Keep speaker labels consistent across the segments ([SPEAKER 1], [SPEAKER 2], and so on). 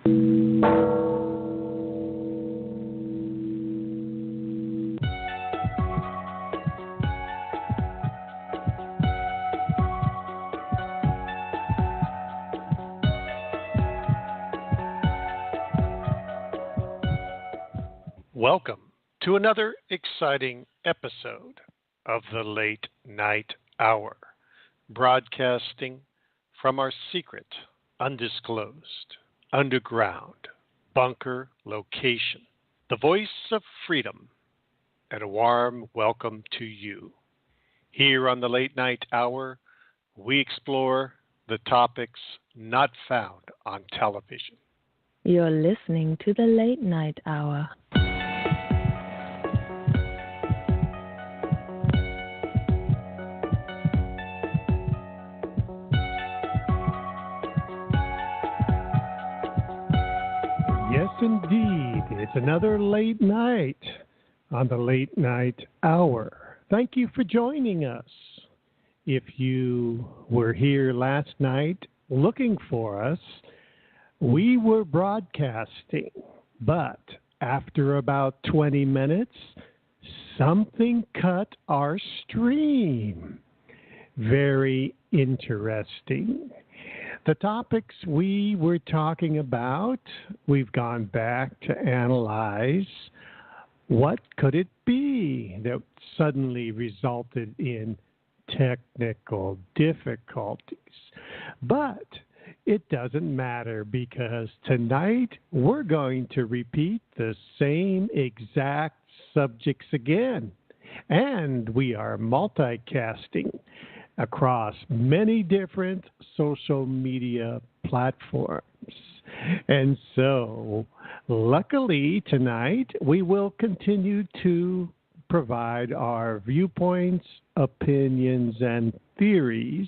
[SPEAKER 1] Welcome to another exciting episode of the Late Night Hour, broadcasting from our secret, undisclosed, underground bunker location. The voice of freedom, and a warm welcome to you. Here on the Late Night Hour, we explore the topics not found on television.
[SPEAKER 2] You're listening to the Late Night Hour.
[SPEAKER 1] Yes, indeed. It's another late night on the Late Night Hour. Thank you for joining us. If you were here last night looking for us, we were broadcasting, but after about 20 minutes, something cut our stream. Very interesting. The topics we were talking about, we've gone back to analyze what could it be that suddenly resulted in technical difficulties. But it doesn't matter because tonight we're going to repeat the same exact subjects again. And we are multicasting across many different social media platforms. And so, luckily, tonight we will continue to provide our viewpoints, opinions, and theories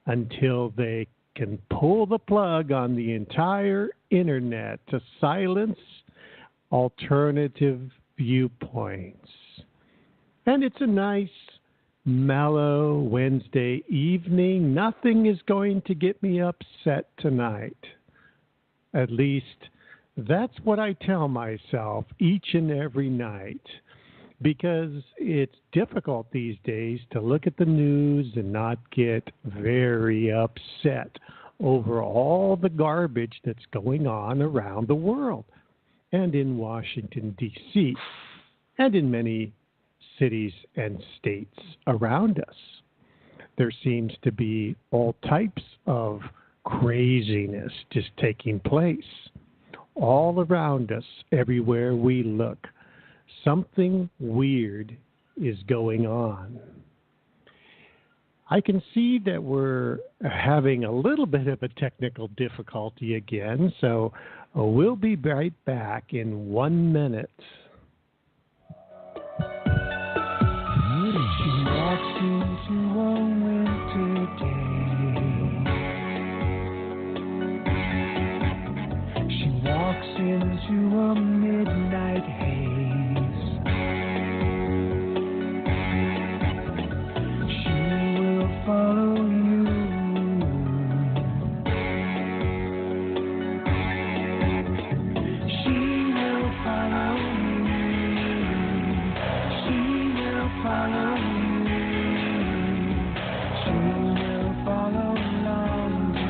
[SPEAKER 1] until they can pull the plug on the entire internet to silence alternative viewpoints. And it's a nice mellow Wednesday evening. Nothing is going to get me upset tonight. At least that's what I tell myself each and every night, because it's difficult these days to look at the news and not get very upset over all the garbage that's going on around the world and in Washington, D.C., and in many cities and states around us. There seems to be all types of craziness just taking place all around us, everywhere we look. Something weird is going on. I can see that we're having a little bit of a technical difficulty again, so we'll be right back in 1 minute.
[SPEAKER 3] Into a midnight haze. She will follow you. She will follow you. She will follow you. She will follow along you.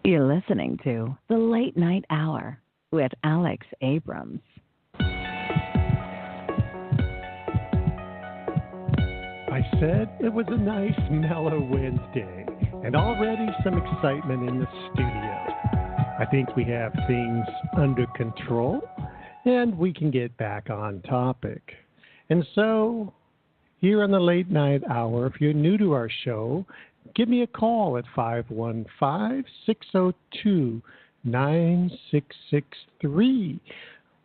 [SPEAKER 2] You're listening to The Late Night Hour with Alex Abrams.
[SPEAKER 1] I said it was a nice, mellow Wednesday, and already some excitement in the studio. I think we have things under control, and we can get back on topic. And so, here on the Late Night Hour, if you're new to our show, give me a call at 515-602-9663.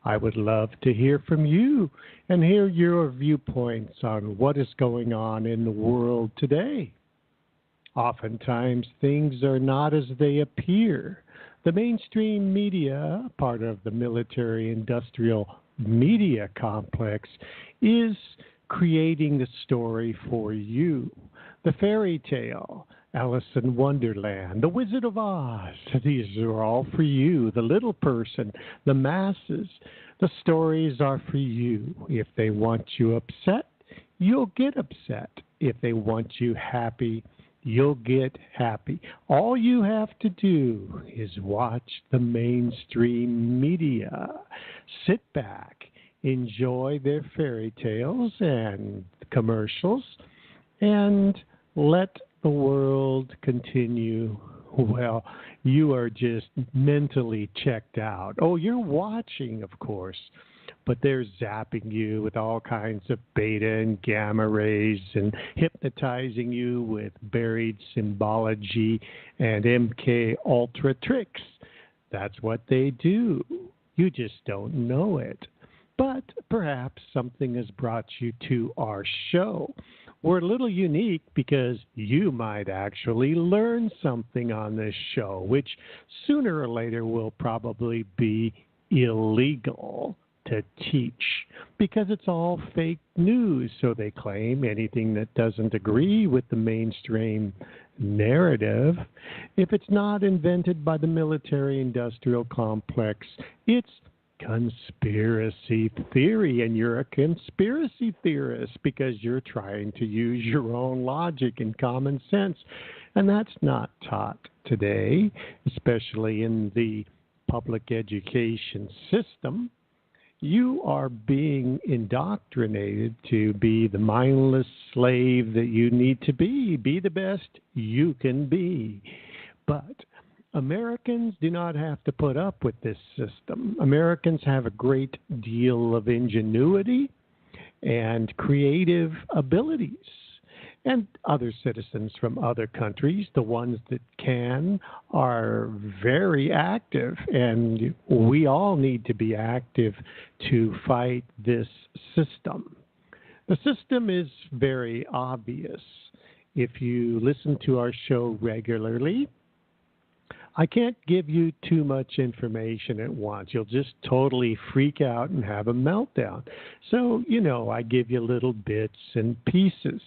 [SPEAKER 1] I would love to hear from you and hear your viewpoints on what is going on in the world today. Oftentimes, things are not as they appear. The mainstream media, part of the military-industrial media complex, is creating the story for you. The fairy tale, Alice in Wonderland, The Wizard of Oz. These are all for you, the little person, the masses. The stories are for you. If they want you upset, you'll get upset. If they want you happy, you'll get happy. All you have to do is watch the mainstream media. Sit back, enjoy their fairy tales and commercials, and let the world continue. Well, you are just mentally checked out. Oh, you're watching, of course, but they're zapping you with all kinds of beta and gamma rays and hypnotizing you with buried symbology and MK Ultra tricks. That's what they do. You just don't know it. But perhaps something has brought you to our show. We're a little unique because you might actually learn something on this show, which sooner or later will probably be illegal to teach because it's all fake news. So they claim anything that doesn't agree with the mainstream narrative, if it's not invented by the military-industrial complex, it's conspiracy theory, and you're a conspiracy theorist because you're trying to use your own logic and common sense, and that's not taught today, especially in the public education system. You are being indoctrinated to be the mindless slave that you need to be the best you can be. But Americans do not have to put up with this system. Americans have a great deal of ingenuity and creative abilities. And other citizens from other countries, the ones that can, are very active. And we all need to be active to fight this system. The system is very obvious. If you listen to our show regularly, I can't give you too much information at once. You'll just totally freak out and have a meltdown. So, I give you little bits and pieces.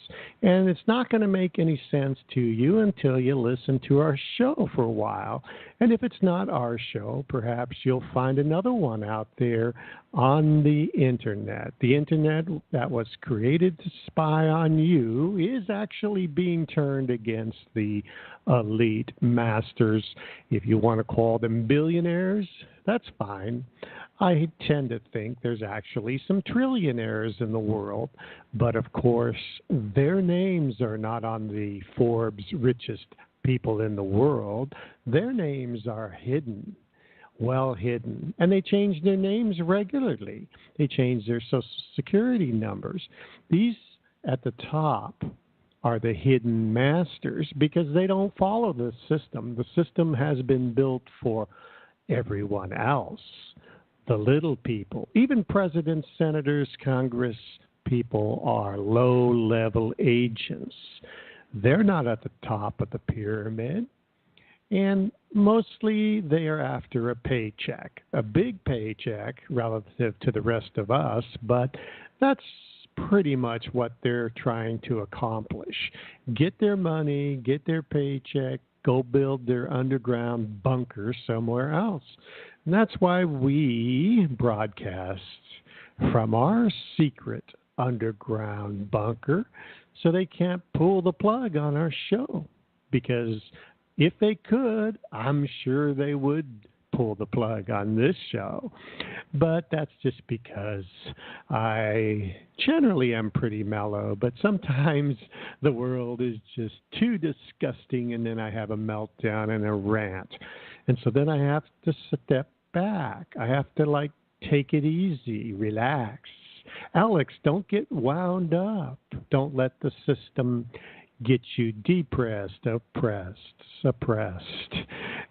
[SPEAKER 1] And it's not going to make any sense to you until you listen to our show for a while. And if it's not our show, perhaps you'll find another one out there on the Internet. The Internet that was created to spy on you is actually being turned against the elite masters. If you want to call them billionaires, that's fine. I tend to think there's actually some trillionaires in the world, but of course, their names are not on the Forbes richest people in the world. Their names are hidden, well hidden, and they change their names regularly. They change their social security numbers. These at the top are the hidden masters because they don't follow the system. The system has been built for everyone else, the little people. Even presidents, senators, Congress people are low-level agents. They're not at the top of the pyramid, and mostly they are after a paycheck, a big paycheck relative to the rest of us, but that's pretty much what they're trying to accomplish. Get their money, get their paycheck, go build their underground bunker somewhere else. And that's why we broadcast from our secret underground bunker, so they can't pull the plug on our show. Because if they could, I'm sure they would pull the plug on this show. But that's just because I generally am pretty mellow, but sometimes the world is just too disgusting, and then I have a meltdown and a rant. And so then I have to step back. I have to take it easy, relax. Alex, don't get wound up. Don't let the system get you depressed, oppressed, suppressed,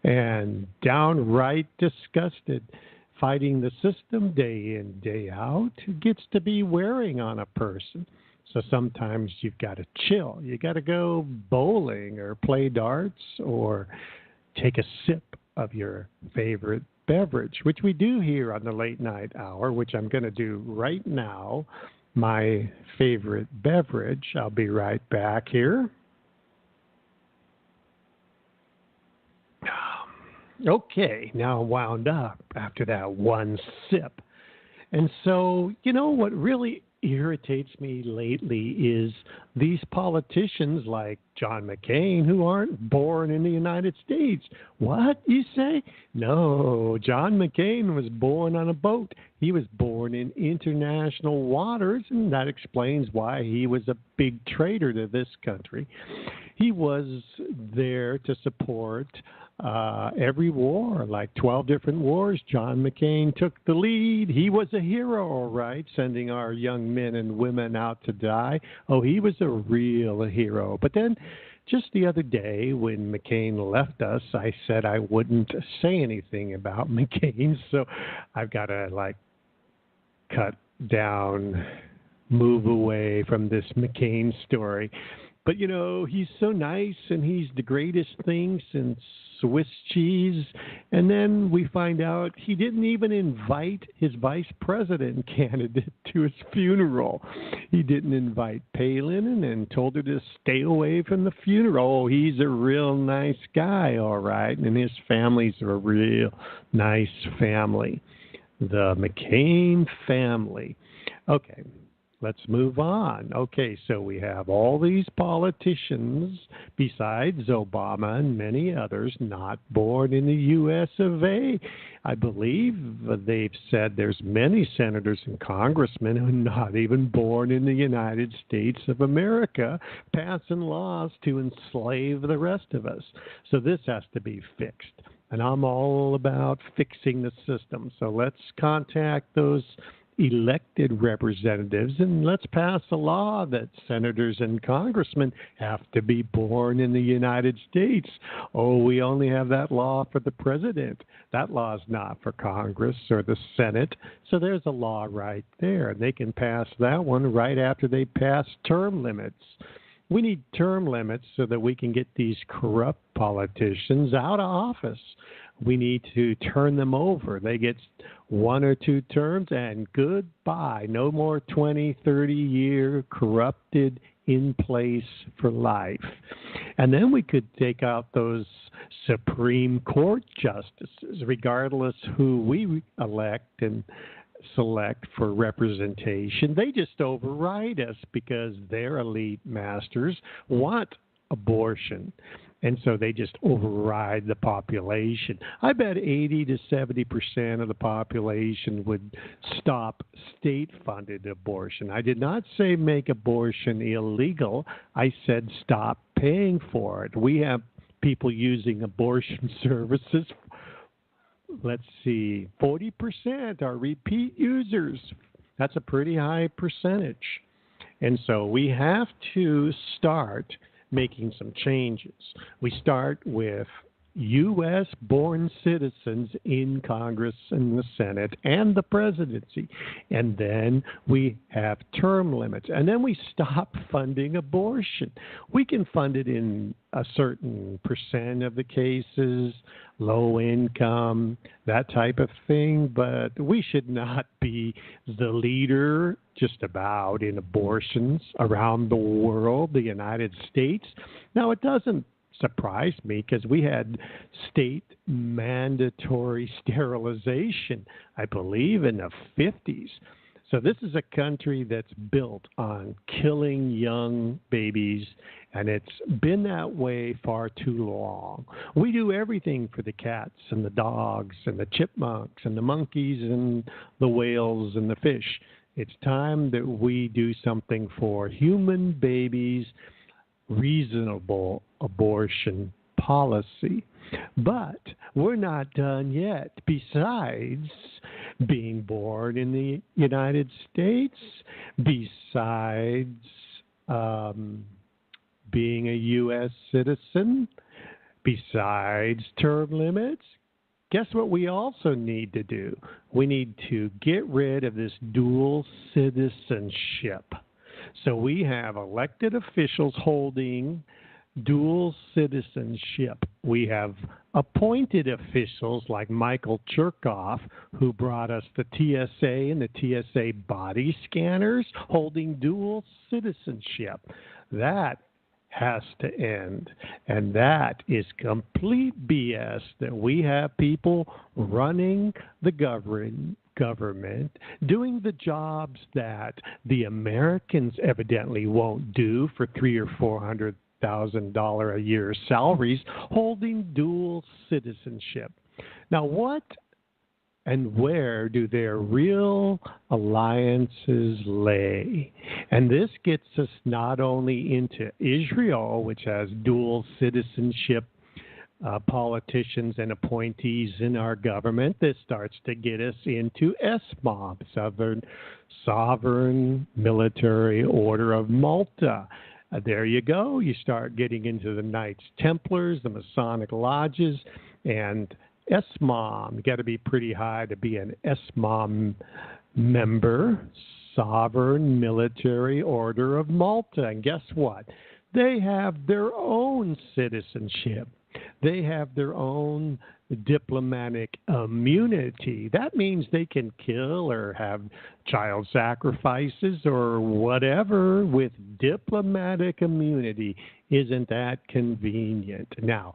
[SPEAKER 1] and downright disgusted. Fighting the system day in, day out gets to be wearing on a person. So sometimes you've got to chill. You got to go bowling or play darts or take a sip of your favorite beverage, which we do here on the late night hour, which I'm going to do right now. My favorite beverage. I'll be right back here. Okay, now I'm wound up after that one sip. And so, what really irritates me lately is these politicians like John McCain who aren't born in the United States. What, you say? No, John McCain was born on a boat. He was born in international waters, and that explains why he was a big traitor to this country. He was there to support every war, like 12 different wars. John McCain took the lead. He was a hero, all right, sending our young men and women out to die. Oh, he was a real hero. But then just the other day when McCain left us, I said I wouldn't say anything about McCain. So I've got to, cut down, move away from this McCain story. But, he's so nice and he's the greatest thing since Swiss cheese. And then we find out he didn't even invite his vice president candidate to his funeral. He didn't invite Palin and told her to stay away from the funeral. Oh, he's a real nice guy, all right. And his family's a real nice family. The McCain family. Okay. Let's move on. Okay, so we have all these politicians, besides Obama and many others, not born in the U.S. of A. I believe they've said there's many senators and congressmen who are not even born in the United States of America, passing laws to enslave the rest of us. So this has to be fixed. And I'm all about fixing the system. So let's contact those elected representatives and let's pass a law that senators and congressmen have to be born in the United States. Oh, we only have that law for the president. That law is not for Congress or the Senate. So there's a law right there. They can pass that one right after they pass term limits. We need term limits so that we can get these corrupt politicians out of office. We need to turn them over. They get 1 or 2 terms and goodbye. No more 20, 30-year corrupted in place for life. And then we could take out those Supreme Court justices, regardless who we elect and select for representation. They just override us because their elite masters want abortion. And so they just override the population. I bet 80 to 70% of the population would stop state-funded abortion. I did not say make abortion illegal. I said stop paying for it. We have people using abortion services. Let's see, 40% are repeat users. That's a pretty high percentage. And so we have to start making some changes. We start with U.S.-born citizens in Congress and the Senate and the presidency. And then we have term limits. And then we stop funding abortion. We can fund it in a certain percent of the cases, low income, that type of thing. But we should not be the leader just about in abortions around the world, the United States. Now, it doesn't surprised me because we had state mandatory sterilization, I believe, in the 50s. So this is a country that's built on killing young babies, and it's been that way far too long. We do everything for the cats and the dogs and the chipmunks and the monkeys and the whales and the fish. It's time that we do something for human babies, reasonable abortion policy. But we're not done yet. Besides being born in the United States, besides being a U.S. citizen, besides term limits, guess what we also need to do? We need to get rid of this dual citizenship. So we have elected officials holding dual citizenship. We have appointed officials like Michael Chertoff, who brought us the TSA and the TSA body scanners, holding dual citizenship. That has to end. And that is complete BS that we have people running the government doing the jobs that the Americans evidently won't do for $300,000 or $400,000 a year salaries, holding dual citizenship. Now, what and where do their real alliances lay? And this gets us not only into Israel, which has dual citizenship politicians and appointees in our government. This starts to get us into SMOB, Sovereign Military Order of Malta. There you go. You start getting into the Knights Templars, the Masonic Lodges, and SMOM. You got to be pretty high to be an SMOM member, Sovereign Military Order of Malta. And guess what? They have their own citizenship. They have their own diplomatic immunity. That means they can kill or have child sacrifices or whatever with diplomatic immunity. Isn't that convenient? Now,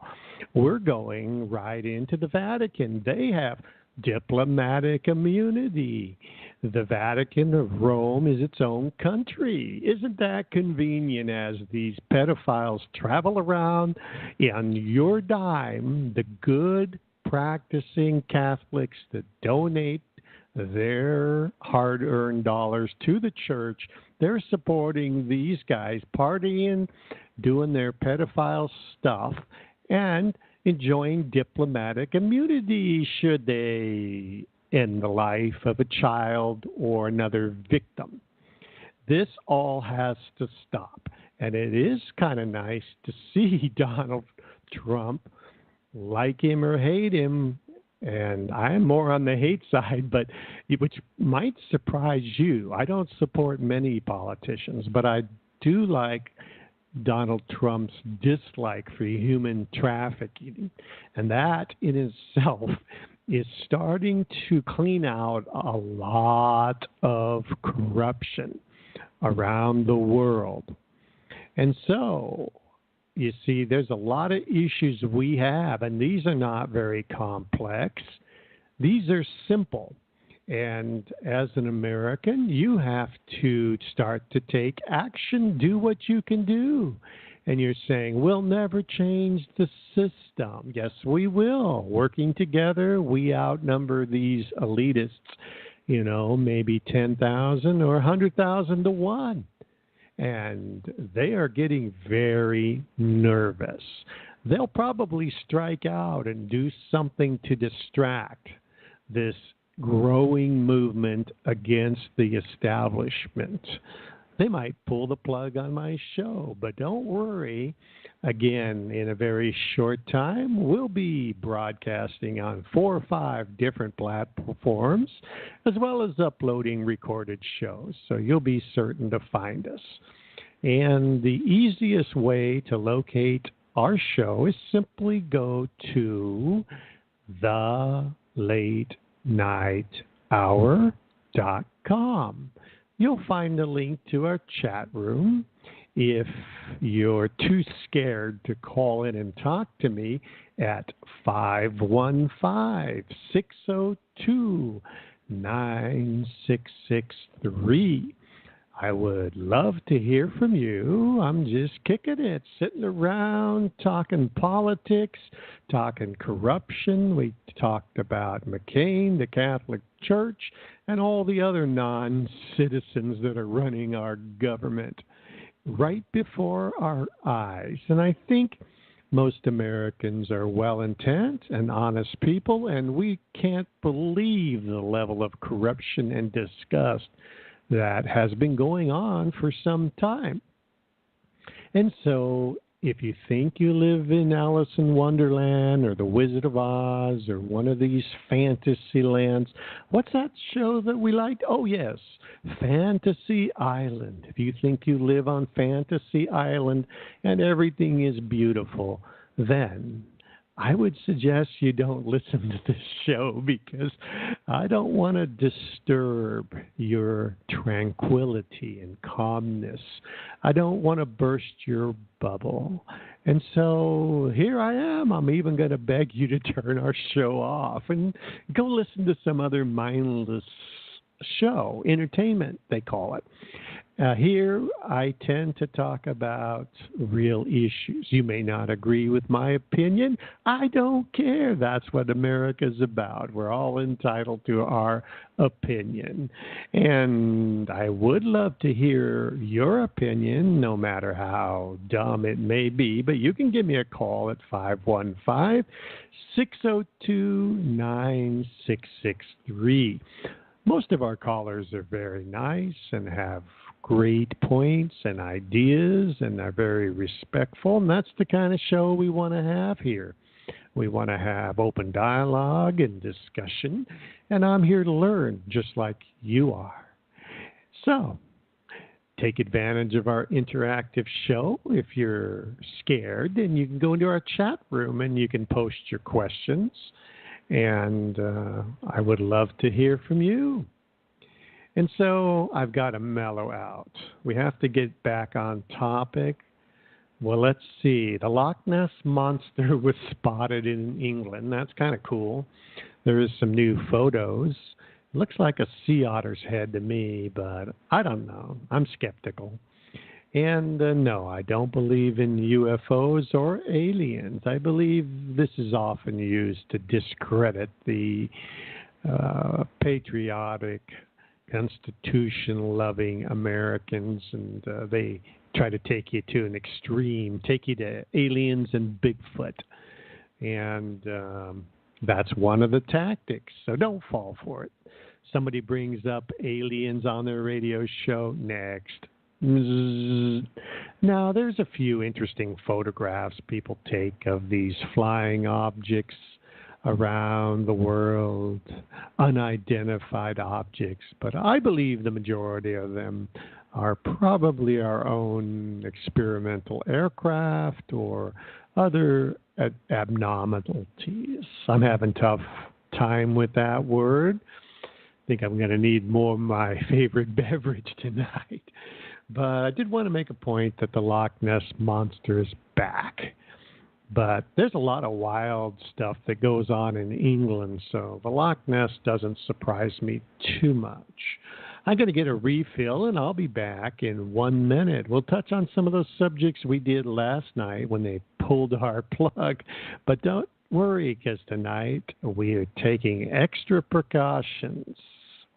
[SPEAKER 1] we're going right into the Vatican. They have diplomatic immunity. The Vatican of Rome is its own country. Isn't that convenient as these pedophiles travel around on your dime, the good practicing Catholics that donate their hard-earned dollars to the church, they're supporting these guys partying, doing their pedophile stuff, and enjoying diplomatic immunity should they end the life of a child or another victim. This all has to stop. And it is kind of nice to see Donald Trump, like him or hate him, and I'm more on the hate side, but which might surprise you. I don't support many politicians, but I do like Donald Trump's dislike for human trafficking. And that in itself is starting to clean out a lot of corruption around the world. And so, you see, there's a lot of issues we have, and these are not very complex. These are simple. And as an American, you have to start to take action, do what you can do. And you're saying, we'll never change the system. Yes, we will. Working together, we outnumber these elitists, maybe 10,000 or 100,000 to 1. And they are getting very nervous. They'll probably strike out and do something to distract this growing movement against the establishment. They might pull the plug on my show, but don't worry. Again, in a very short time, we'll be broadcasting on 4 or 5 different platforms, as well as uploading recorded shows, so you'll be certain to find us. And the easiest way to locate our show is simply go to thelatenighthour.com. You'll find a link to our chat room. If you're too scared to call in and talk to me at 515-602-9663. I would love to hear from you. I'm just kicking it, sitting around talking politics, talking corruption. We talked about McCain, the Catholic Church, and all the other non-citizens that are running our government right before our eyes. And I think most Americans are well-intent and honest people, and we can't believe the level of corruption and disgust that has been going on for some time. And so if you think you live in Alice in Wonderland or the Wizard of Oz or one of these fantasy lands, what's that show that we liked? Oh, yes, Fantasy Island. If you think you live on Fantasy Island and everything is beautiful, then I would suggest you don't listen to this show because I don't want to disturb your tranquility and calmness. I don't want to burst your bubble. And so here I am. I'm even going to beg you to turn our show off and go listen to some other mindless show, entertainment, they call it. Here, I tend to talk about real issues. You may not agree with my opinion. I don't care. That's what America's about. We're all entitled to our opinion. And I would love to hear your opinion, no matter how dumb it may be. But you can give me a call at 515-602-9663. Most of our callers are very nice and have great points and ideas and are very respectful. And that's the kind of show we want to have here. We want to have open dialogue and discussion. And I'm here to learn just like you are. So take advantage of our interactive show. If you're scared, then you can go into our chat room and you can post your questions. And I would love to hear from you. And so I've got to mellow out. We have to get back on topic. Well, let's see. The Loch Ness Monster was spotted in England. That's kind of cool. There is some new photos. It looks like a sea otter's head to me, but I don't know. I'm skeptical. And no, I don't believe in UFOs or aliens. I believe this is often used to discredit the patriotic, Constitution-loving Americans, and they try to take you to an extreme, take you to aliens and Bigfoot. And that's one of the tactics, so don't fall for it. Somebody brings up aliens on their radio show, next. Now, there's a few interesting photographs people take of these flying objects around the world, unidentified objects, but I believe the majority of them are probably our own experimental aircraft or other abnormalities. I'm having tough time with that word. I think I'm going to need more of my favorite beverage tonight. But I did want to make a point that the Loch Ness Monster is back. But there's a lot of wild stuff that goes on in England, so the Loch Ness doesn't surprise me too much. I'm going to get a refill, and I'll be back in 1 minute. We'll touch on some of those subjects we did last night when they pulled our plug. But don't worry, because tonight we are taking extra precautions.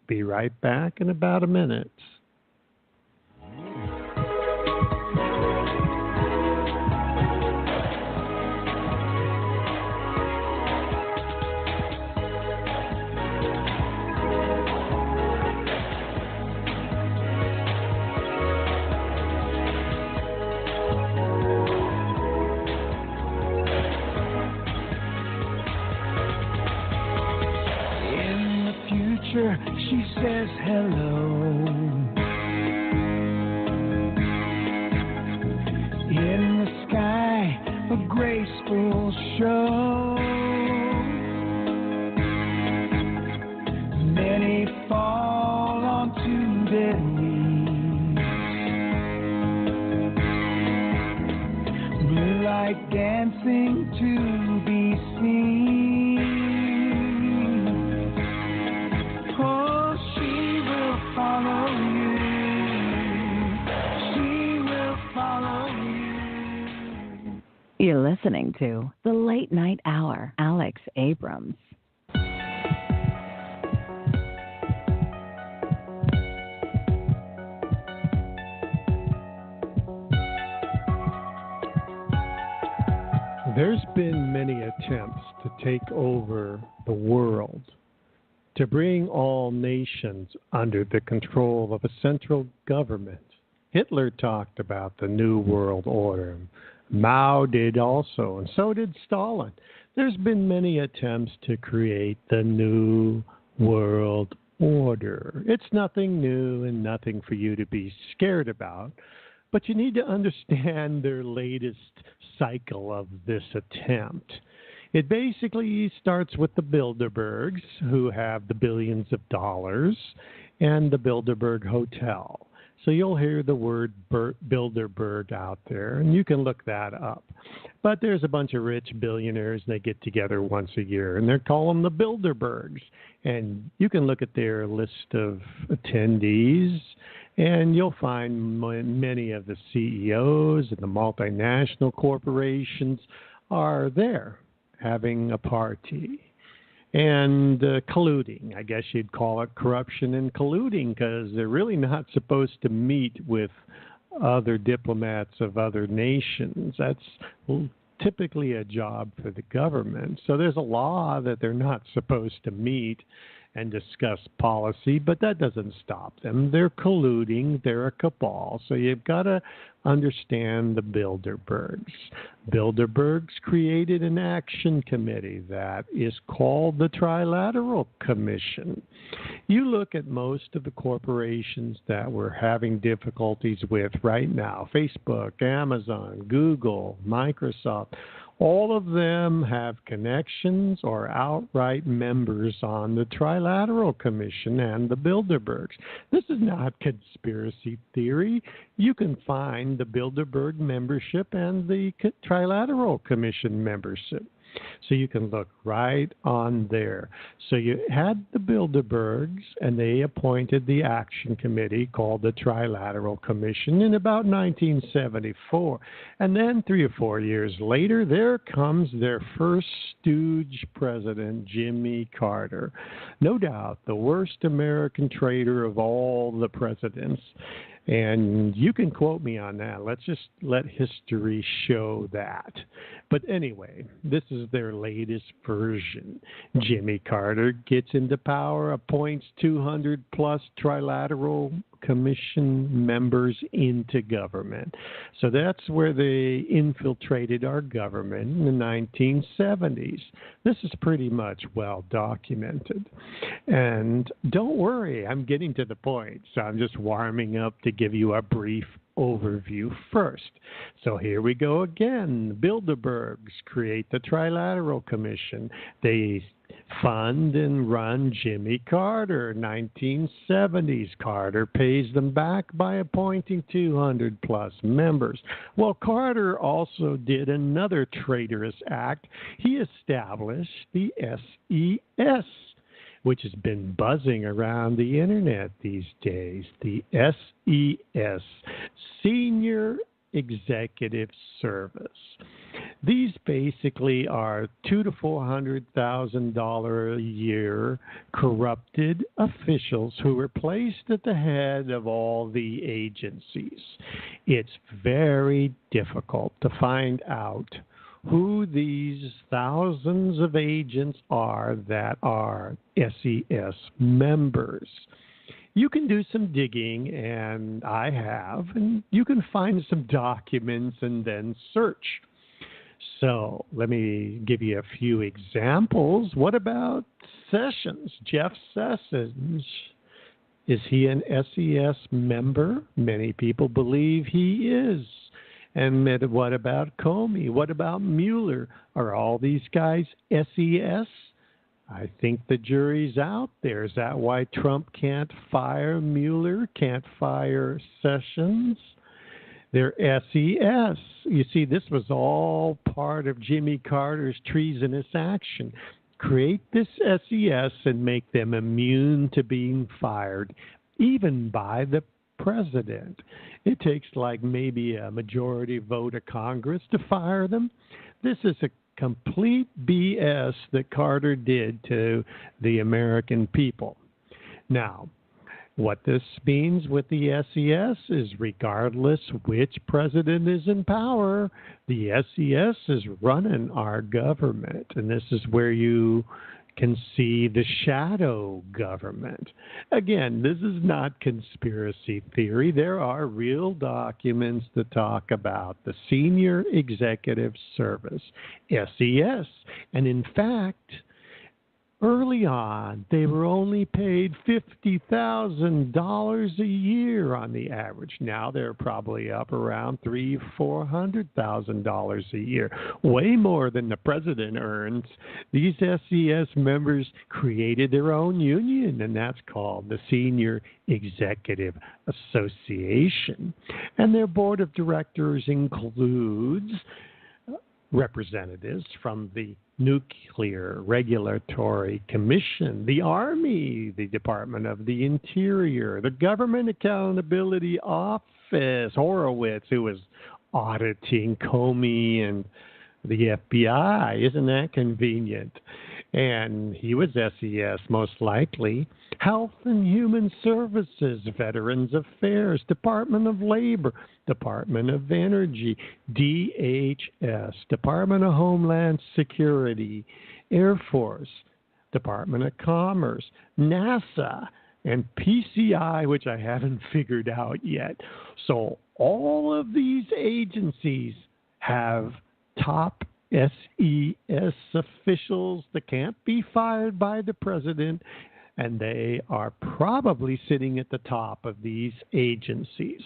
[SPEAKER 1] Be right back in about a minute.
[SPEAKER 3] She says hello. In the sky, a graceful show. Many fall onto their knees. Blue light dancing to be seen.
[SPEAKER 2] You're listening to The Late Night Hour, Alex Abrams.
[SPEAKER 1] There's been many attempts to take over the world, to bring all nations under the control of a central government. Hitler talked about the New World Order. Mao did also, and so did Stalin. There's been many attempts to create the New World Order. It's nothing new and nothing for you to be scared about, but you need to understand their latest cycle of this attempt. It basically starts with the Bilderbergs, who have the billions of dollars, and the Bilderberg Hotel. So you'll hear the word Bilderberg out there, and you can look that up. But there's a bunch of rich billionaires, and they get together once a year, and they call them the Bilderbergs. And you can look at their list of attendees, and you'll find many of the CEOs and the multinational corporations are there having a party. And colluding. I guess you'd call it corruption and colluding, because they're really not supposed to meet with other diplomats of other nations. That's typically a job for the government. So there's a law that they're not supposed to meet and discuss policy, but that doesn't stop them. They're colluding. They're a cabal. So you've got to understand the Bilderbergs. Bilderbergs created an action committee that is called the Trilateral Commission. You look at most of the corporations that we're having difficulties with right now, Facebook, Amazon, Google, Microsoft, all of them have connections or outright members on the Trilateral Commission and the Bilderbergs. This is not conspiracy theory. You can find the Bilderberg membership and the Trilateral Commission membership. So you can look right on there. So you had the Bilderbergs, and they appointed the action committee called the Trilateral Commission in about 1974. And then 3 or 4 years later, there comes their first stooge president, Jimmy Carter. No doubt the worst American traitor of all the presidents. And you can quote me on that. Let's just let history show that. But anyway, this is their latest version. Jimmy Carter gets into power, appoints 200 plus Trilateral Commission members into government. So that's where they infiltrated our government in the 1970s. This is pretty much well documented. And don't worry, I'm getting to the point. So I'm just warming up to give you a brief overview first. So here we go again. The Bilderbergs create the Trilateral Commission. They fund and run Jimmy Carter. 1970s. Carter pays them back by appointing 200 plus members. Well, Carter also did another traitorous act. He established the SES, which has been buzzing around the internet these days. The SES, Senior Executive Service. These basically are $200,000 to $400,000 a year corrupted officials who were placed at the head of all the agencies. It's very difficult to find out who these thousands of agents are that are SES members. You can do some digging, and I have, and you can find some documents and then search. So let me give you a few examples. What about Sessions? Jeff Sessions. Is he an SES member? Many people believe he is. And what about Comey? What about Mueller? Are all these guys SES? I think the jury's out there. Is that why Trump can't fire Mueller, can't fire Sessions? They're SES. You see, this was all part of Jimmy Carter's treasonous action. Create this SES and make them immune to being fired, even by the president. It takes like maybe a majority vote of Congress to fire them. This is a complete BS that Carter did to the American people. Now, what this means with the SES is regardless which president is in power, the SES is running our government. And this is where you can see the shadow government. Again, this is not conspiracy theory. There are real documents that talk about the Senior Executive Service, SES. And in fact, Early on, they were only paid $50,000 a year on the average. Now they're probably up around $300,000-$400,000 a year, way more than the president earns. These SES members created their own union, and that's called the Senior Executive Association. And their board of directors includes representatives from the Nuclear Regulatory Commission, the Army, the Department of the Interior, the Government Accountability Office, Horowitz, who was auditing Comey and the FBI. Isn't that convenient? And he was SES most likely. Health and Human Services, Veterans Affairs, Department of Labor, Department of Energy, DHS, Department of Homeland Security, Air Force, Department of Commerce, NASA, and PCI, which I haven't figured out yet. So all of these agencies have top SES officials that can't be fired by the president, and they are probably sitting at the top of these agencies.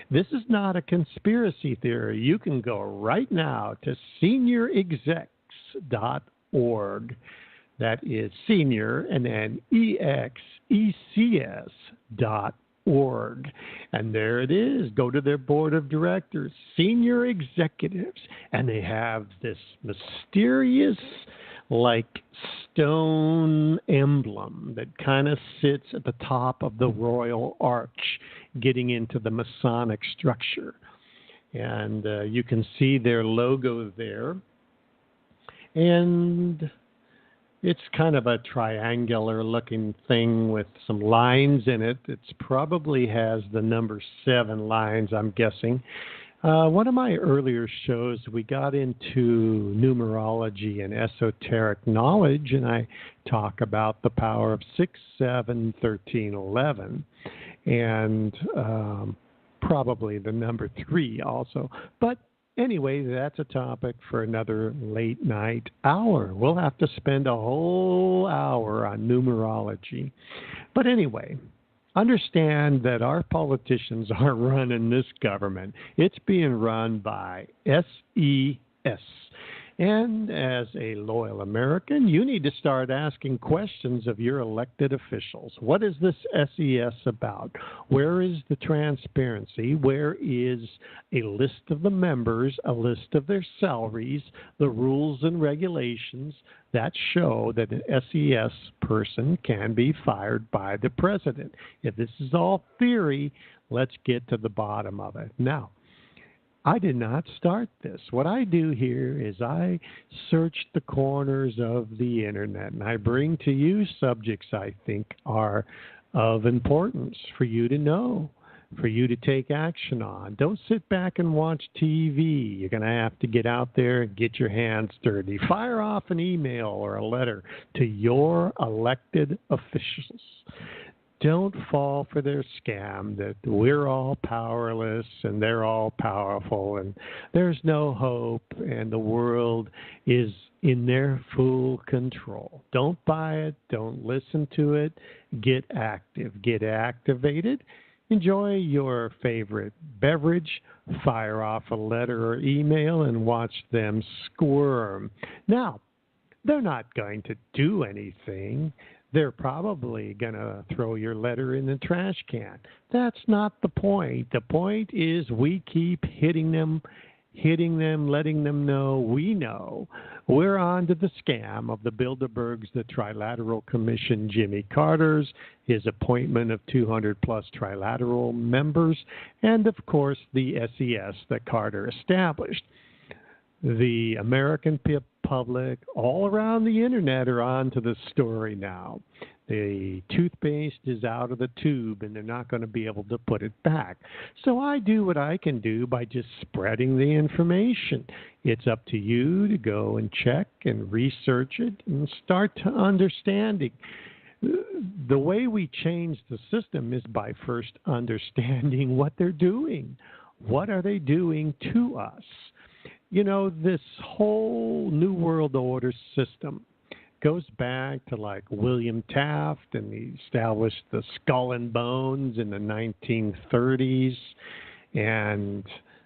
[SPEAKER 1] This is not a conspiracy theory. You can go right now to seniorexecs.org. That is senior and then EXECS.org. And there it is. Go to their board of directors, senior executives, and they have this mysterious like stone emblem that kind of sits at the top of the royal arch, getting into the Masonic structure. And you can see their logo there. And it's kind of a triangular looking thing with some lines in it. It probably has the number 7 lines, I'm guessing. One of my earlier shows, we got into numerology and esoteric knowledge, and I talk about the power of 6, 7, 13, 11, and probably the number 3 also. But anyway, that's a topic for another late night hour. We'll have to spend a whole hour on numerology. But anyway, understand that our politicians are running this government. It's being run by SES. And as a loyal American, you need to start asking questions of your elected officials. What is this SES about? Where is the transparency? Where is a list of the members, a list of their salaries, the rules and regulations that show that an SES person can be fired by the president? If this is all theory, let's get to the bottom of it. Now, I did not start this. What I do here is I search the corners of the internet, and I bring to you subjects I think are of importance for you to know, for you to take action on. Don't sit back and watch TV. You're going to have to get out there and get your hands dirty. Fire off an email or a letter to your elected officials. Don't fall for their scam that we're all powerless and they're all powerful and there's no hope and the world is in their full control. Don't buy it. Don't listen to it. Get active. Get activated. Enjoy your favorite beverage. Fire off a letter or email and watch them squirm. Now, they're not going to do anything. They're probably going to throw your letter in the trash can. That's not the point. The point is we keep hitting them, letting them know we know. We're on to the scam of the Bilderbergs, the Trilateral Commission, Jimmy Carter's, his appointment of 200-plus trilateral members, and, of course, the SES that Carter established. The American public all around the internet are on to the story now. The toothpaste is out of the tube and they're not going to be able to put it back. So I do what I can do by just spreading the information. It's up to you to go and check and research it and start to understanding. The way we change the system is by first understanding what they're doing. What are they doing to us? You know, this whole New World Order system, goes back to like William Taft, and he established the Skull and Bones in the 1930s. And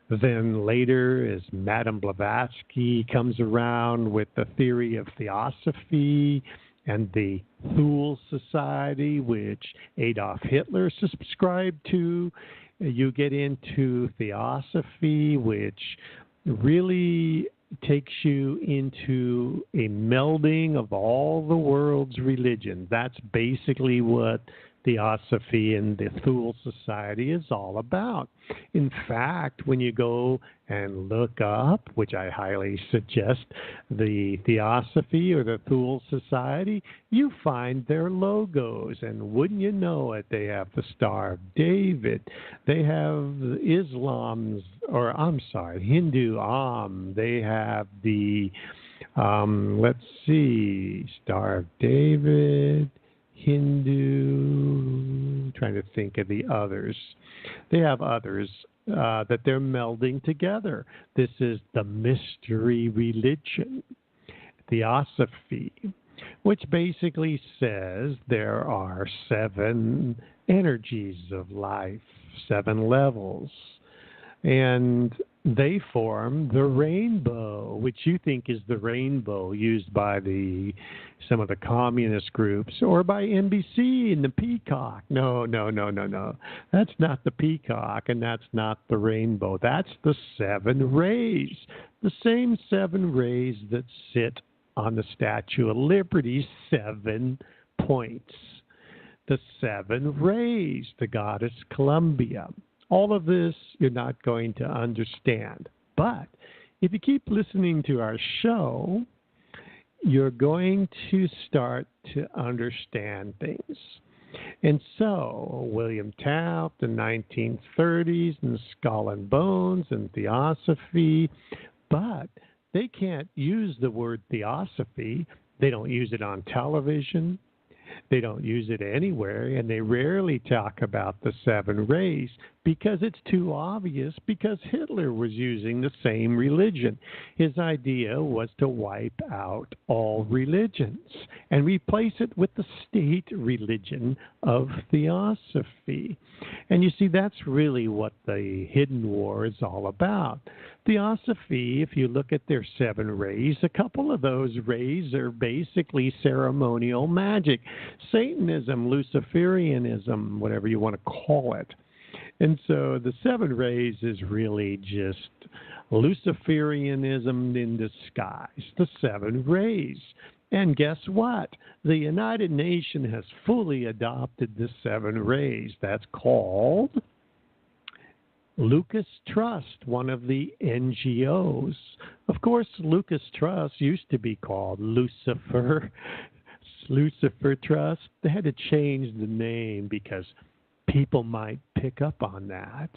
[SPEAKER 1] then later, as Madame Blavatsky comes around with the theory of theosophy and the Thule Society, which Adolf Hitler subscribed to, you get into theosophy, which really takes you into a melding of all the world's religions. That's basically what Theosophy and the Thule Society is all about. In fact, when you go and look up, which I highly suggest, the Theosophy or the Thule Society, you find their logos. And wouldn't you know it, they have the Star of David. They have Islam's, or I'm sorry, Hindu They have the, let's see, Star of David, Hindu, trying to think of the others. They have others that they're melding together. This is the mystery religion, Theosophy, which basically says there are 7 energies of life, 7 levels. And they form the rainbow, which you think is the rainbow used by some of the communist groups or by NBC and the peacock. No. That's not the peacock, and that's not the rainbow. That's the 7 rays, the same 7 rays that sit on the Statue of Liberty, 7 points. The 7 rays, the goddess Columbia. All of this you're not going to understand. But if you keep listening to our show, you're going to start to understand things. And so William Taft, the 1930s, and Skull and Bones and Theosophy, but they can't use the word Theosophy. They don't use it on television. They don't use it anywhere, and they rarely talk about the 7 rays because it's too obvious, because Hitler was using the same religion. His idea was to wipe out all religions and replace it with the state religion of Theosophy. And you see, that's really what the Hidden War is all about. Theosophy, if you look at their 7 rays, a couple of those rays are basically ceremonial magic. Satanism, Luciferianism, whatever you want to call it. And so the 7 rays is really just Luciferianism in disguise, the 7 rays. And guess what? The United Nations has fully adopted the 7 rays. That's called Lucas Trust, one of the NGOs. Of course, Lucas Trust used to be called Lucifer Trust. They had to change the name because people might pick up on that.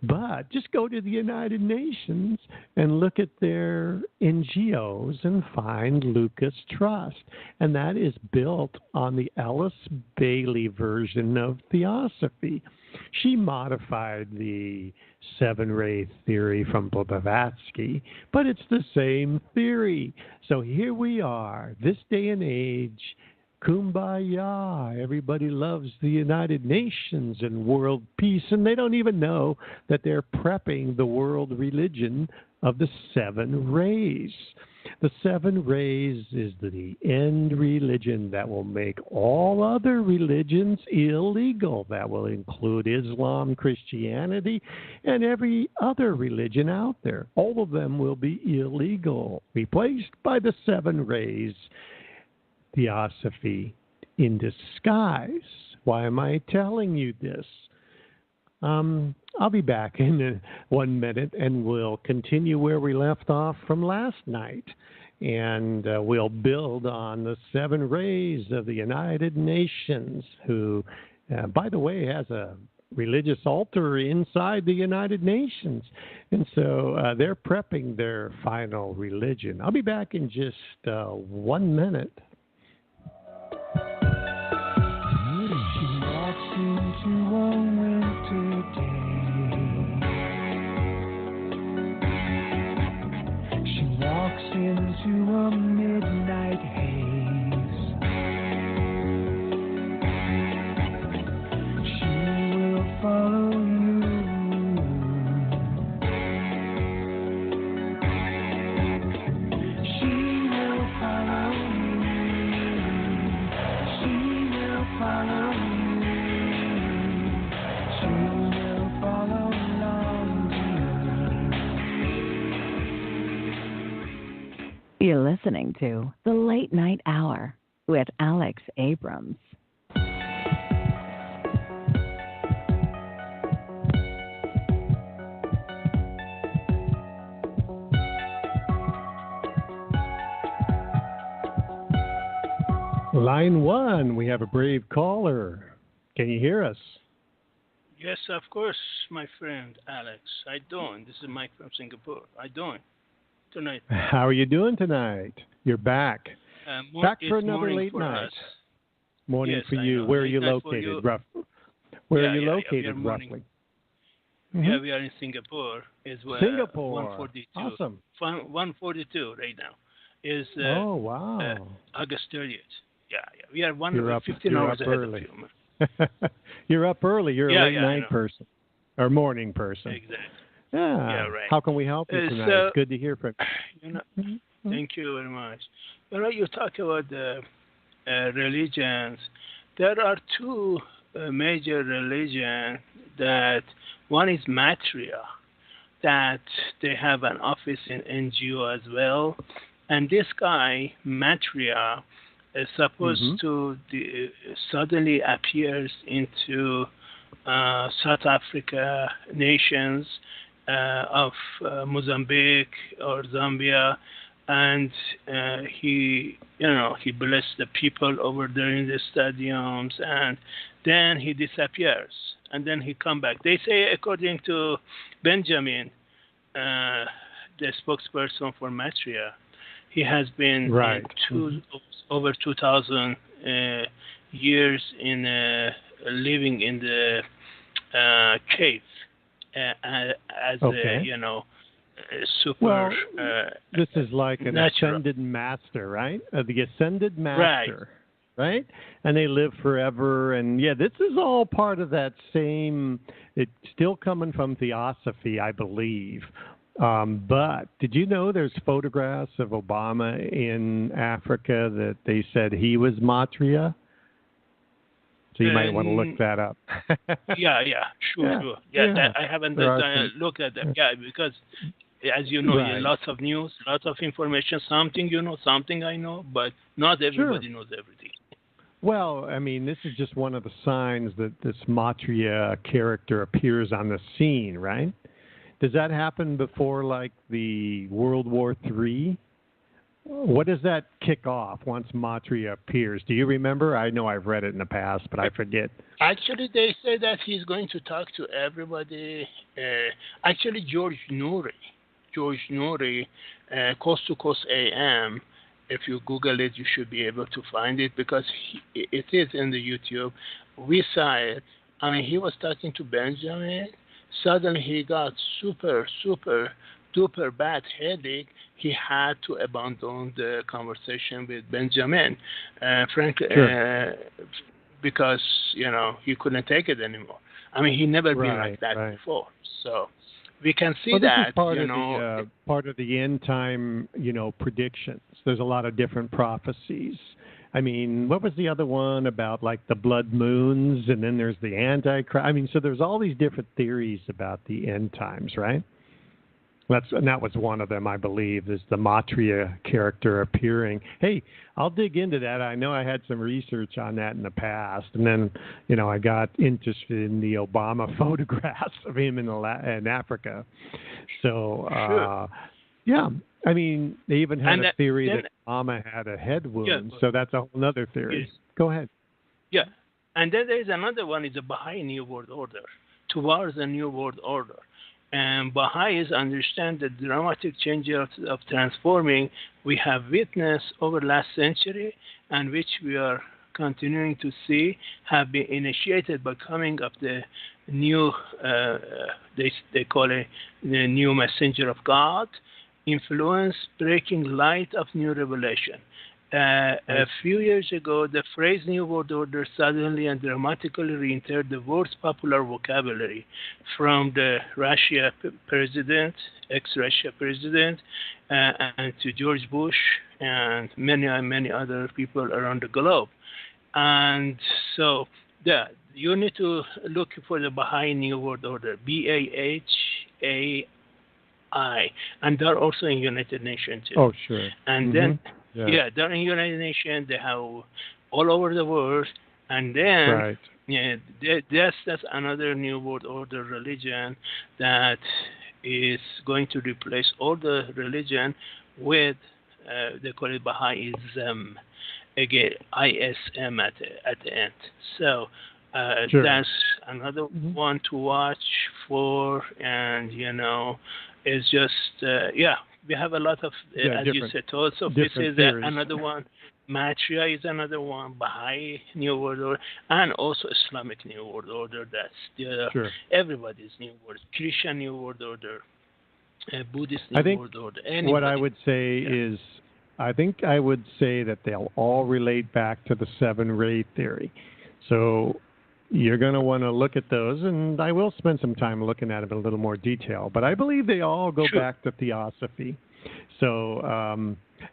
[SPEAKER 1] But just go to the United Nations and look at their NGOs and find Lucas Trust. And that is built on the Alice Bailey version of Theosophy. She modified the 7-ray theory from Blavatsky, but it's the same theory. So here we are, this day and age, kumbaya, everybody loves the United Nations and world peace, and they don't even know that they're prepping the world religion of the 7 rays. The 7 rays is the end religion that will make all other religions illegal. That will include Islam, Christianity, and every other religion out there. All of them will be illegal, replaced by the 7 rays. Theosophy in disguise. Why am I telling you this? I'll be back in 1 minute, and we'll continue where we left off from last night. And we'll build on the 7 rays of the United Nations, who, by the way, has a religious altar inside the United Nations. And so they're prepping their final religion. I'll be back in just 1 minute.
[SPEAKER 3] She walks into a winter day. She walks into a midnight haze.
[SPEAKER 2] You're listening to The Late Night Hour with Alex Abrams.
[SPEAKER 1] Line 1, we have a brave caller. Can you hear us?
[SPEAKER 4] Yes, of course, my friend Alex. How you doing? This is Mike from Singapore. How you doing tonight?
[SPEAKER 1] How are you doing tonight? You're back. Back for another late
[SPEAKER 4] for
[SPEAKER 1] night.
[SPEAKER 4] us.
[SPEAKER 1] Morning
[SPEAKER 4] Yes,
[SPEAKER 1] for
[SPEAKER 4] I
[SPEAKER 1] you.
[SPEAKER 4] know.
[SPEAKER 1] Where are
[SPEAKER 4] Late
[SPEAKER 1] you
[SPEAKER 4] night for you.
[SPEAKER 1] located? Where are you
[SPEAKER 4] We are
[SPEAKER 1] located
[SPEAKER 4] morning.
[SPEAKER 1] roughly?
[SPEAKER 4] Yeah, we are in Singapore.
[SPEAKER 1] Singapore.
[SPEAKER 4] 142.
[SPEAKER 1] Awesome.
[SPEAKER 4] 142 right now. Is
[SPEAKER 1] oh, wow.
[SPEAKER 4] August 30th. Yeah. We are
[SPEAKER 1] You're up,
[SPEAKER 4] 15
[SPEAKER 1] you're
[SPEAKER 4] hours
[SPEAKER 1] up
[SPEAKER 4] ahead
[SPEAKER 1] early.
[SPEAKER 4] of you.
[SPEAKER 1] You're up early. You're a late night
[SPEAKER 4] I
[SPEAKER 1] person or morning person.
[SPEAKER 4] Exactly.
[SPEAKER 1] Yeah.
[SPEAKER 4] Right.
[SPEAKER 1] How can we help you tonight? It's good to hear from you.
[SPEAKER 4] Thank you very much. You talk about the religions. There are two major religions. That one is Matria, that they have an office in NGO as well, and this guy Matria is supposed to suddenly appears into South Africa nations of Mozambique or Zambia, and he blessed the people over there in the stadiums, and then he disappears, and then he come back. They say, according to Benjamin, the spokesperson for Matria, he has been over 2,000 years in living in the cave as super.
[SPEAKER 1] Well, this is like an
[SPEAKER 4] natural.
[SPEAKER 1] ascended master, right? The ascended master, right? And they live forever. And this is all part of that same. It's still coming from theosophy, I believe. But did you know there's photographs of Obama in Africa that they said he was Matria? So you might want to look that up.
[SPEAKER 4] Sure. I haven't looked at that. Yeah, because as you know, lots of news, lots of information. Something you know, something I know, but not everybody knows everything.
[SPEAKER 1] Well, I mean, this is just one of the signs that this Matria character appears on the scene, right? Does that happen before, like, the World War III? What does that kick off once Matria appears? Do you remember? I know I've read it in the past, but I forget.
[SPEAKER 4] Actually, they say that he's going to talk to everybody. Actually, George Noory, Coast to Coast AM. If you Google it, you should be able to find it because it is in the YouTube. We saw it. I mean, he was talking to Benjamin. Suddenly, he got super duper bad headache. He had to abandon the conversation with Benjamin, frankly, because he couldn't take it anymore. I mean, he never been like that before. So we can see that.
[SPEAKER 1] This is part of the end time, predictions. There's a lot of different prophecies. I mean, what was the other one about, like, the blood moons, and then there's the Antichrist? I mean, so there's all these different theories about the end times, right? That was one of them, I believe, is the Matria character appearing. Hey, I'll dig into that. I know I had some research on that in the past, and then, I got interested in the Obama photographs of him in Africa. So, I mean, they even had a theory that Obama had a head wound, so that's a whole other theory. Yes. Go ahead.
[SPEAKER 4] Yeah, and then there's another one, is the Baha'i New World Order, towards the New World Order. And Baha'is understand the dramatic change of transforming we have witnessed over last century, and which we are continuing to see, have been initiated by coming of the new, they call it the new messenger of God, influence, breaking light of new revelation. A few years ago, the phrase New World Order suddenly and dramatically re-entered the world's popular vocabulary, from the Russia president, ex-Russia president, and to George Bush and many other people around the globe. And so, you need to look for the Baha'i New World Order, BAHAI I, and they're also in United Nations too.
[SPEAKER 1] Oh, sure.
[SPEAKER 4] And then,
[SPEAKER 1] Yeah.
[SPEAKER 4] they're in United Nations. They have all over the world, and then
[SPEAKER 1] Right.
[SPEAKER 4] that's another new world order religion that is going to replace all the religion with they call it Baha'ism, again ISM at the end. So
[SPEAKER 1] Sure.
[SPEAKER 4] that's another one to watch for, and it's just we have a lot of as you said, also this is another one. Matria is another one, Baha'i New World Order, and also Islamic New World Order. That's everybody's New World, Christian New World Order, Buddhist New World Order. Anybody.
[SPEAKER 1] What I would say is, I think I would say that they'll all relate back to the 7-ray theory. So you're going to want to look at those, and I will spend some time looking at them in a little more detail. But I believe they all go back to theosophy. So,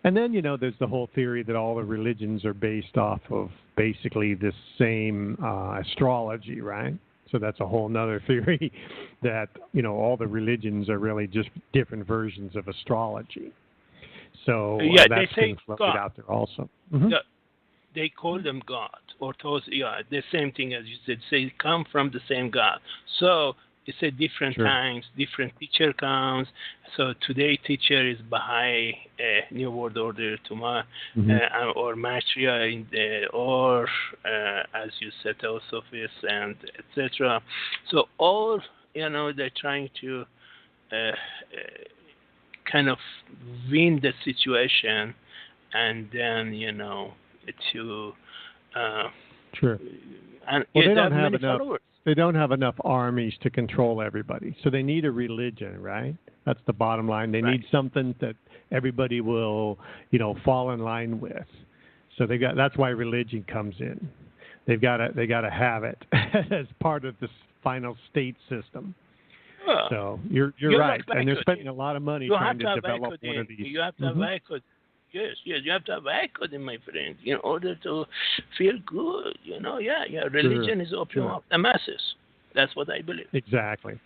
[SPEAKER 1] and then, there's the whole theory that all the religions are based off of basically the same astrology, right? So that's a whole nother theory that, all the religions are really just different versions of astrology. So that's been floated out there also. Mm-hmm.
[SPEAKER 4] They call them God, or those, the same thing as you said, say come from the same God. So it's a different times, different teacher comes. So today teacher is Baha'i New World Order, or Matria, or as you said, Theosophists, and etc. So all, they're trying to kind of win the situation, and then, to and
[SPEAKER 1] they don't have enough followers. They don't have enough armies to control everybody, so they need a religion, right? That's the bottom line. They need something that everybody will fall in line with. So that's why religion comes in. They got to have it as part of this final state system. So you're right, and they're spending a lot of money trying to develop one of these.
[SPEAKER 4] You have to have ICOD. Yes, you have to have ICOD, my friend, in order to feel good. Religion is opium of the masses. That's what I believe.
[SPEAKER 1] Exactly.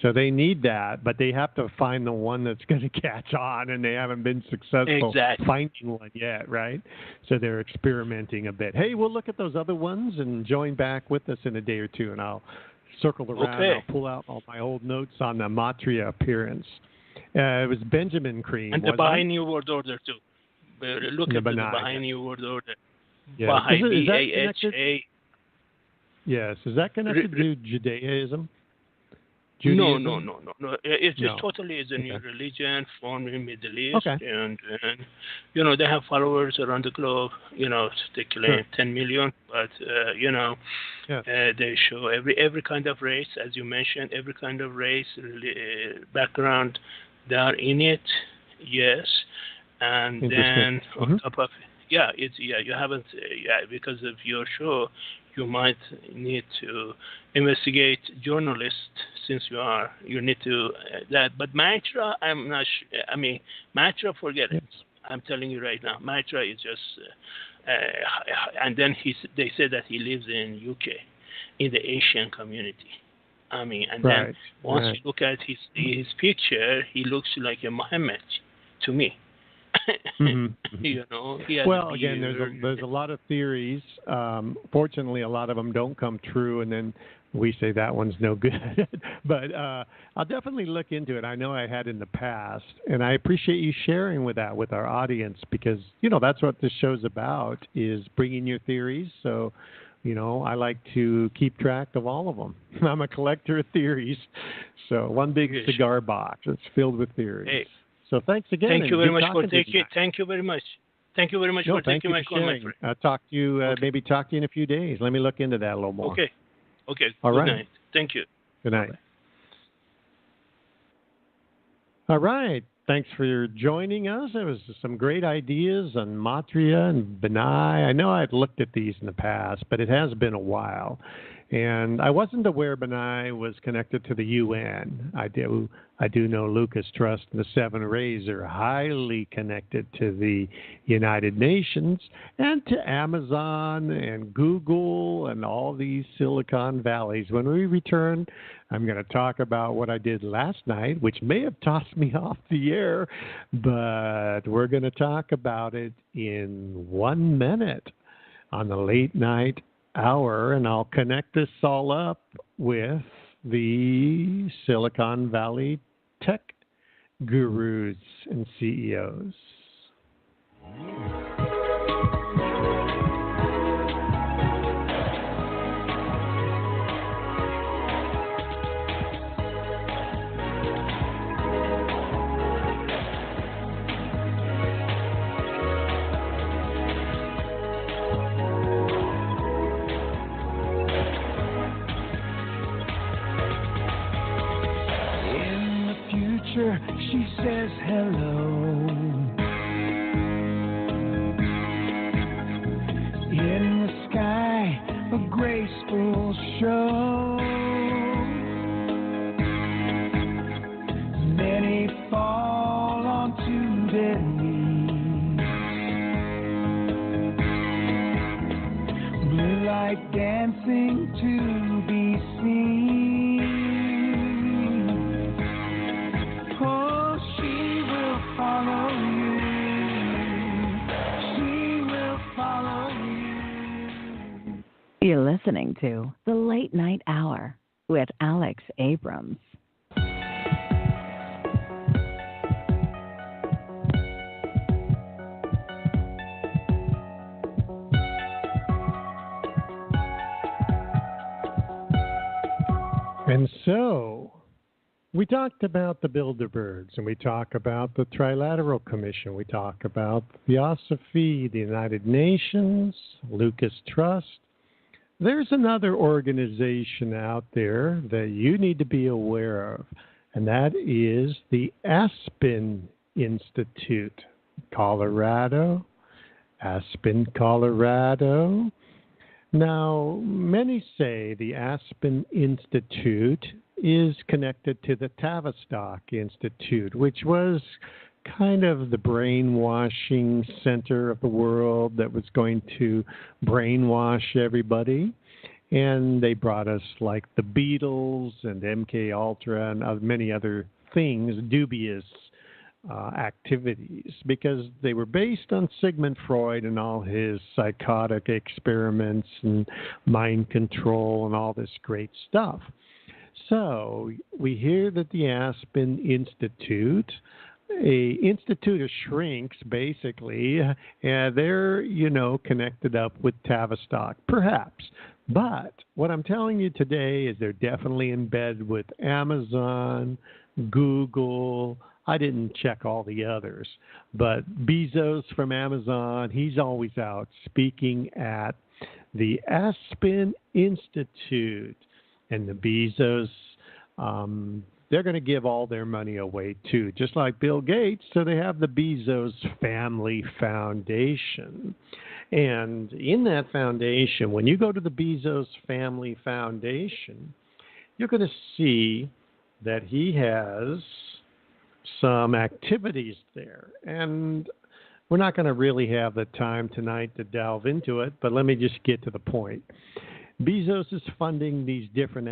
[SPEAKER 1] So they need that, but they have to find the one that's going to catch on, and they haven't been successful finding one yet, right? So they're experimenting a bit. Hey, we'll look at those other ones and join back with us in a day or two, and I'll circle around. I'll pull out all my old notes on the Matria appearance. It was Benjamin Cream.
[SPEAKER 4] And the Baha'i New World Order, too. Look at the Baha'i New World Order.
[SPEAKER 1] Yeah.
[SPEAKER 4] Baha'i, B-A-H-A.
[SPEAKER 1] Yes. Is that connected to Judaism?
[SPEAKER 4] No. It's just totally is a new religion formed in Middle East. And they have followers around the globe. They claim 10 million. But, they show every kind of race, as you mentioned, every kind of race, background. They are in it, yes. And then on top of you haven't, because of your show, you might need to investigate journalists, since you need to that. But Matra, I'm not sure. I mean, Matra, forget it. I'm telling you right now, Matra is just, and then they say that he lives in UK, in the Asian community. I mean, and then once you look at his picture, he looks like a Muhammad to me.
[SPEAKER 1] Well, again, there's a lot of theories. Fortunately, a lot of them don't come true, and then we say that one's no good. But I'll definitely look into it. I know I had in the past, and I appreciate you sharing with our audience, because that's what this show's about, is bringing your theories. So I like to keep track of all of them. I'm a collector of theories. So one big cigar box. It's filled with theories.
[SPEAKER 4] Hey.
[SPEAKER 1] So thanks again.
[SPEAKER 4] Thank you very much for taking. Thank you very much. Thank you very much for taking my call, my friend.
[SPEAKER 1] I'll talk to you. Maybe talk to you in a few days. Let me look into that a little more.
[SPEAKER 4] Okay.
[SPEAKER 1] All right.
[SPEAKER 4] Good night. Thank you.
[SPEAKER 1] Good night. Bye. All right. Thanks for joining us. There was some great ideas on Matria and Benai. I know I've looked at these in the past, but it has been a while. And I wasn't aware Benai was connected to the UN. I do know Lucas Trust and the Seven Rays are highly connected to the United Nations and to Amazon and Google and all these Silicon Valleys. When we return, I'm going to talk about what I did last night, which may have tossed me off the air, but we're going to talk about it in 1 minute on the late night hour, and I'll connect this all up with the Silicon Valley tech gurus and CEOs.
[SPEAKER 3] She says hello. In the sky, a graceful show. Many fall onto their knees. Blue light dancing to be seen.
[SPEAKER 2] You're listening to The Late Night Hour with Alex Abrams.
[SPEAKER 1] And so, we talked about the Bilderbergs, and we talk about the Trilateral Commission. We talk about Theosophy, the United Nations, Lucas Trust. There's another organization out there that you need to be aware of, and that is the Aspen Institute, Colorado. Aspen, Colorado. Now, many say the Aspen Institute is connected to the Tavistock Institute, which was kind of the brainwashing center of the world that was going to brainwash everybody. And they brought us like the Beatles and MK Ultra and many other things, dubious activities, because they were based on Sigmund Freud and all his psychotic experiments and mind control and all this great stuff. So we hear that the Aspen Institute, a institute of shrinks, basically, they're, connected up with Tavistock, perhaps. But what I'm telling you today is they're definitely in bed with Amazon, Google. I didn't check all the others, but Bezos from Amazon, he's always out speaking at the Aspen Institute. And the Bezos, they're going to give all their money away too, just like Bill Gates. So they have the Bezos Family Foundation. And in that foundation, when you go to the Bezos Family Foundation, you're going to see that he has some activities there. And we're not going to really have the time tonight to delve into it, but let me just get to the point. Bezos is funding these different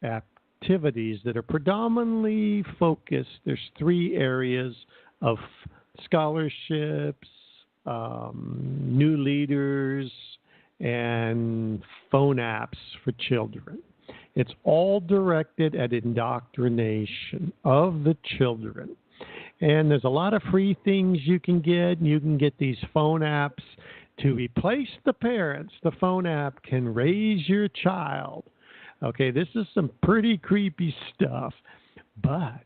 [SPEAKER 1] activities that are predominantly focused. There's 3 areas of scholarships, new leaders, and phone apps for children. It's all directed at indoctrination of the children. And there's a lot of free things you can get. You can get these phone apps to replace the parents. The phone app can raise your child. Okay, this is some pretty creepy stuff. But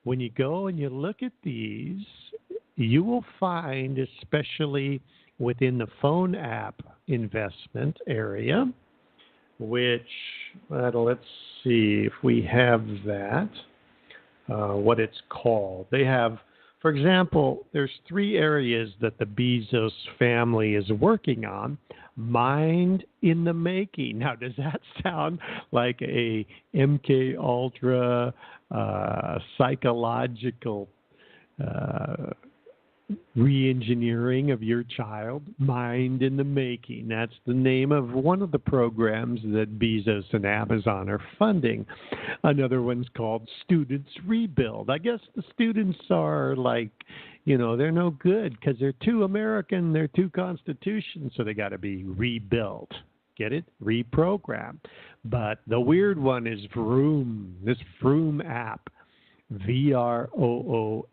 [SPEAKER 1] when you go and you look at these, you will find, especially within the phone app investment area, which, let's see if we have that, what it's called. They have For example, there's 3 areas that the Bezos family is working on. Mind in the making. Now, does that sound like a MK Ultra psychological re-engineering of your child? Mind in the making. That's the name of one of the programs that Bezos and Amazon are funding. Another one's called Students Rebuild. I guess the students are like, they're no good because they're too American, they're too Constitution, so they got to be rebuilt. Get it? Reprogram. But the weird one is Vroom, this Vroom app, VROOM.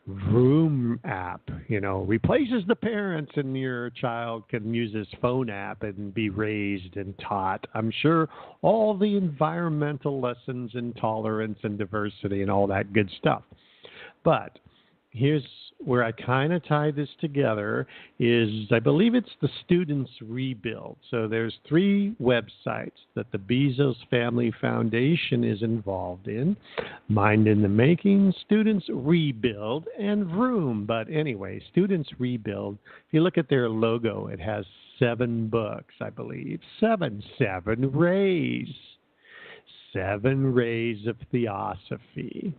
[SPEAKER 1] Vroom app, replaces the parents, and your child can use this phone app and be raised and taught, I'm sure, all the environmental lessons and tolerance and diversity and all that good stuff. But here's where I kind of tie this together is I believe it's the Students Rebuild. So there's 3 websites that the Bezos Family Foundation is involved in. Mind in the Making, Students Rebuild, and Vroom. But anyway, Students Rebuild, if you look at their logo, it has 7 books, I believe. 7 rays. 7 rays of theosophy.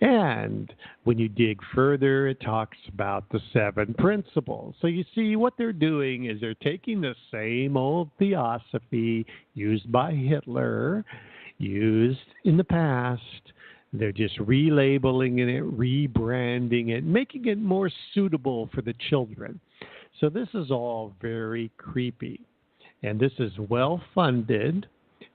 [SPEAKER 1] And when you dig further, it talks about the 7 principles. So you see what they're doing is they're taking the same old theosophy used by Hitler, used in the past. They're just relabeling it, rebranding it, making it more suitable for the children. So this is all very creepy. And this is well funded.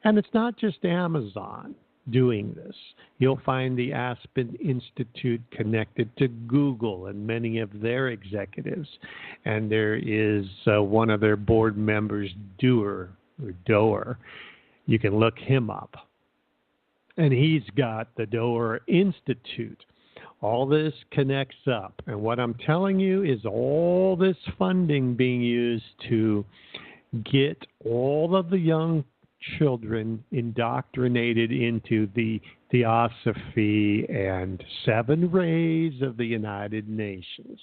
[SPEAKER 1] And it's not just Amazon doing this. You'll find the Aspen Institute connected to Google and many of their executives. And there is one of their board members, Doer. You can look him up. And he's got the Doer Institute. All this connects up. And what I'm telling you is all this funding being used to get all of the young children indoctrinated into the theosophy and 7 rays of the United Nations.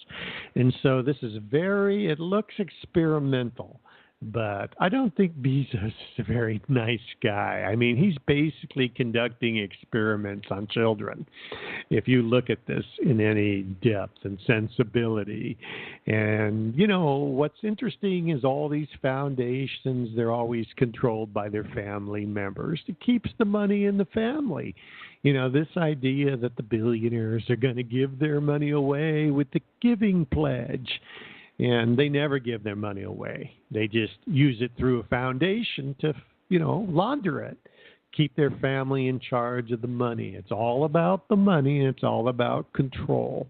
[SPEAKER 1] And so this is it looks experimental, but I don't think Bezos is a very nice guy. I mean, he's basically conducting experiments on children, if you look at this in any depth and sensibility. And, what's interesting is all these foundations, they're always controlled by their family members. It keeps the money in the family. This idea that the billionaires are going to give their money away with the giving pledge. And they never give their money away. They just use it through a foundation to, launder it, keep their family in charge of the money. It's all about the money, and it's all about control.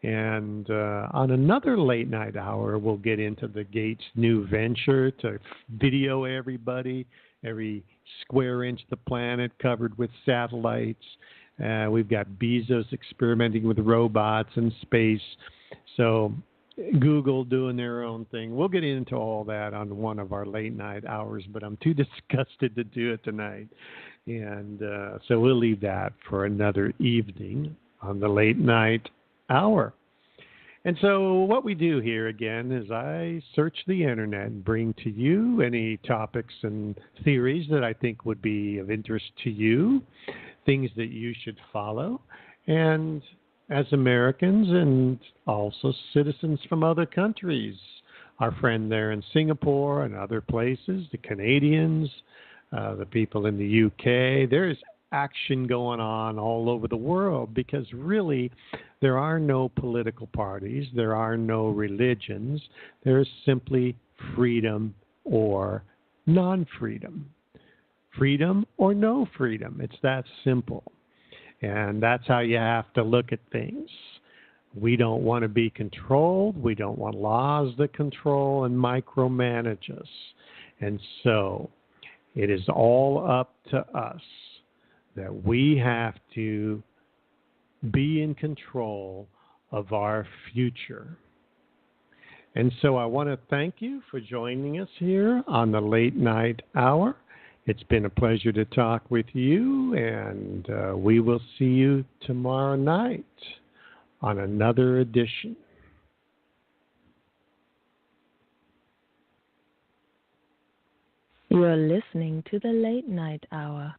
[SPEAKER 1] And on another late night hour, we'll get into the Gates' new venture to video everybody, every square inch of the planet covered with satellites. We've got Bezos experimenting with robots in space. So Google doing their own thing. We'll get into all that on one of our late night hours, but I'm too disgusted to do it tonight. And so we'll leave that for another evening on the late night hour. And so what we do here again is I search the internet and bring to you any topics and theories that I think would be of interest to you, things that you should follow. And as Americans and also citizens from other countries, our friend there in Singapore and other places, the Canadians, the people in the UK, there's action going on all over the world because really there are no political parties, there are no religions, there's simply freedom or non-freedom. Freedom or no freedom. It's that simple. And that's how you have to look at things. We don't want to be controlled. We don't want laws that control and micromanage us. And so it is all up to us that we have to be in control of our future. And so I want to thank you for joining us here on the late night hour. It's been a pleasure to talk with you, and we will see you tomorrow night on another edition.
[SPEAKER 5] You're listening to the Late Night Hour